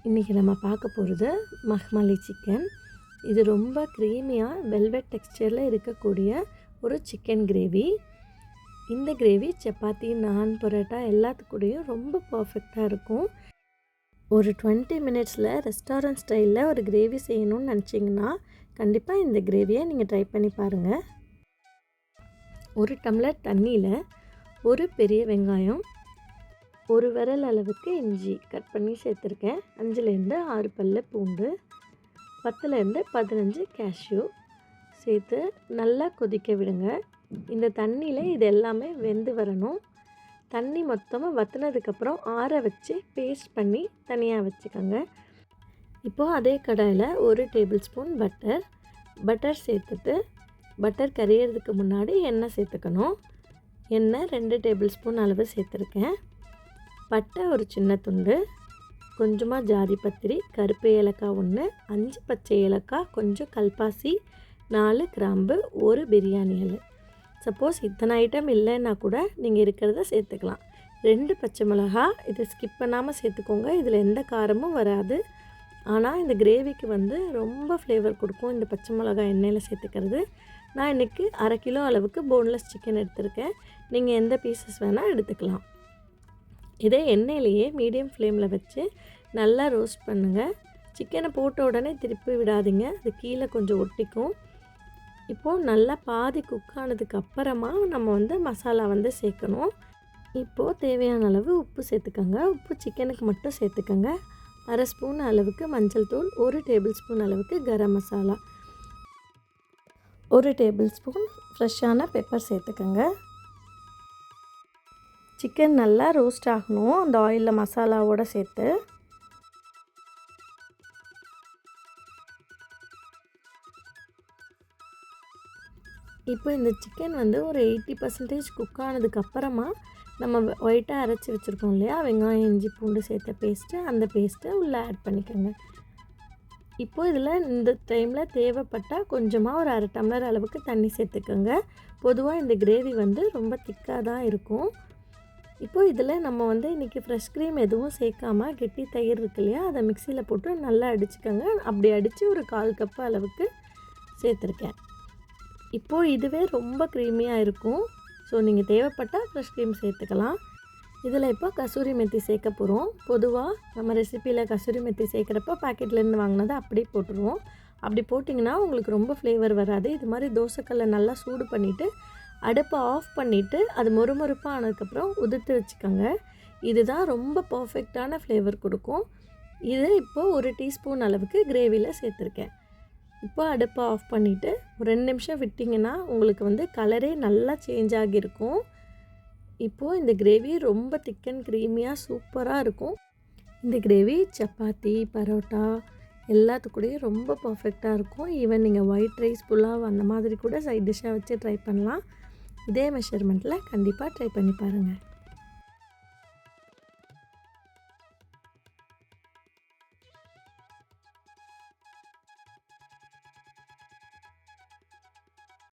இன்றைக்கி நம்ம பார்க்க போகிறது மஹ்மலி சிக்கன். இது ரொம்ப க்ரீமியாக வெல்வெட் டெக்ஸ்சரில் இருக்கக்கூடிய ஒரு சிக்கன் கிரேவி. இந்த கிரேவி சப்பாத்தி, நான், பரோட்டா எல்லாத்துக்கூடையும் ரொம்ப பர்ஃபெக்டாக இருக்கும். ஒரு 20 மினிட்ஸில் ரெஸ்டாரண்ட் ஸ்டைலில் ஒரு கிரேவி செய்யணும்னு நினச்சிங்கன்னா கண்டிப்பாக இந்த கிரேவியை நீங்கள் ட்ரை பண்ணி பாருங்கள். ஒரு டம்ளர் தண்ணியில் ஒரு பெரிய வெங்காயம், ஒரு விரல் அளவுக்கு இஞ்சி கட் பண்ணி சேர்த்துருக்கேன். 5லேருந்து 6 பல்லு பூண்டு, 10லேருந்து 15 கேஷ்யூ சேர்த்து நல்லா கொதிக்க விடுங்க. இந்த தண்ணியில் இது எல்லாமே வெந்து வரணும். தண்ணி மொத்தமாக வற்றினதுக்கப்புறம் ஆற வச்சு பேஸ்ட் பண்ணி தனியாக வச்சுக்கோங்க. இப்போது அதே கடாயில் 1 டேபிள் ஸ்பூன் பட்டர் சேர்த்துட்டு பட்டர் கரியறதுக்கு முன்னாடி எண்ணெய் சேர்த்துக்கணும். எண்ணெய் 2 டேபிள் ஸ்பூன் அளவு சேர்த்துருக்கேன். பட்டை ஒரு சின்ன துண்டு, கொஞ்சமாக ஜாதி பத்திரி, கருப்பு ஏலக்காய் 1, 5 பச்சை ஏலக்காய், கொஞ்சம் கல்பாசி, 4 கிராம்பு, 1 பிரியாணி இலை. சப்போஸ் இத்தனை ஐட்டம் இல்லைன்னா கூட நீங்கள் இருக்கிறத சேர்த்துக்கலாம். 2 பச்சை மிளகா, இதை ஸ்கிப் பண்ணாமல் சேர்த்துக்கோங்க. இதில் எந்த காரமும் வராது. ஆனால் இந்த கிரேவிக்கு ரொம்ப ஃப்ளேவர் கொடுக்கும் இந்த பச்சை மிளகாய் எண்ணெயில் சேர்த்துக்கிறது. நான் இன்றைக்கி 1/2 கிலோ அளவுக்கு போன்லெஸ் சிக்கன் எடுத்திருக்கேன். நீங்கள் எந்த பீசஸ் வேணால் எடுத்துக்கலாம். இதே எண்ணெயிலேயே மீடியம் ஃப்ளேமில் வச்சு நல்லா ரோஸ்ட் பண்ணுங்கள். சிக்கனை போட்ட உடனே திருப்பி விடாதீங்க, அது கீழே கொஞ்சம் ஒட்டிக்கும். இப்போது நல்லா பாதி குக் ஆனதுக்கு அப்புறமா நம்ம மசாலா சேர்க்கணும். இப்போது தேவையான அளவு உப்பு சேர்த்துக்கோங்க. உப்பு சிக்கனுக்கு மட்டும் சேர்த்துக்கோங்க. 1/2 ஸ்பூன் அளவுக்கு மஞ்சள் தூள், 1 டேபிள் ஸ்பூன் அளவுக்கு கரம் மசாலா, 1 டேபிள் ஸ்பூன் ஃப்ரெஷ்ஷான பெப்பர் சேர்த்துக்கோங்க. சிக்கன் நல்லா ரோஸ்ட் ஆகணும் அந்த ஆயிலில் மசாலாவோடு சேர்த்து. இப்போ இந்த சிக்கன் ஒரு 80% குக் ஆனதுக்கப்புறமா நம்ம ஒயிட்டாக அரைச்சி வச்சுருக்கோம் இல்லையா, வெங்காயம், இஞ்சி, பூண்டு சேர்த்த பேஸ்ட்டு, அந்த பேஸ்ட்டை உள்ளே ஆட் பண்ணிக்கோங்க. இப்போது இதில் இந்த டைமில் தேவைப்பட்டால் கொஞ்சமாக ஒரு 1/2 டம்ளர் அளவுக்கு தண்ணி சேர்த்துக்கோங்க. பொதுவாக இந்த கிரேவி ரொம்ப திக்காக தான் இருக்கும். இப்போது இதில் நம்ம இன்றைக்கி ஃப்ரெஷ் க்ரீம் எதுவும் சேர்க்காம கெட்டி தயிர் இருக்கு இல்லையா, அதை மிக்சியில் போட்டு நல்லா அடிச்சுக்கோங்க. அப்படி அடித்து ஒரு 1/4 கப்பு அளவுக்கு சேர்த்துருக்கேன். இப்போது இதுவே ரொம்ப க்ரீமியாக இருக்கும். ஸோ நீங்கள் தேவைப்பட்டால் ஃப்ரெஷ் க்ரீம் சேர்த்துக்கலாம். இதில் இப்போ கசூரி மெத்தி சேர்க்க போகிறோம். பொதுவாக நம்ம ரெசிப்பியில் கசூரி மெத்தி சேர்க்குறப்ப பாக்கெட்லேருந்து வாங்கினதை அப்படியே போட்டுருவோம். அப்படி போட்டிங்கன்னா உங்களுக்கு ரொம்ப ஃப்ளேவர் வராது. இது மாதிரி தோசைக்கல்லை நல்லா சூடு பண்ணிவிட்டு அடுப்பை ஆஃப் பண்ணிவிட்டு அது மொறுமொறுப்பாக ஆனதுக்கப்புறம் உதிர்த்து வச்சுக்கோங்க. இதுதான் ரொம்ப பர்ஃபெக்டான ஃப்ளேவர் கொடுக்கும். இது இப்போது 1 டீஸ்பூன் அளவுக்கு கிரேவியில் சேர்த்துருக்கேன். இப்போ அடுப்பை ஆஃப் பண்ணிவிட்டு ஒரு 2 நிமிஷம் விட்டிங்கன்னா உங்களுக்கு கலரே நல்லா சேஞ்ச் ஆகியிருக்கும். இப்போது இந்த கிரேவி ரொம்ப திக் அண்ட் க்ரீமியாக சூப்பராக இருக்கும். இந்த கிரேவி சப்பாத்தி, பரோட்டா எல்லாத்துக்கூடயும் ரொம்ப பர்ஃபெக்டாக இருக்கும். ஈவன் நீங்கள் ஒயிட் ரைஸ், புலாவ் அந்த மாதிரி கூட சைட் டிஷ்ஷாக வச்சு ட்ரை பண்ணலாம். இதே மெஷர்மெண்ட்டில் கண்டிப்பாக ட்ரை பண்ணி பாருங்கள்.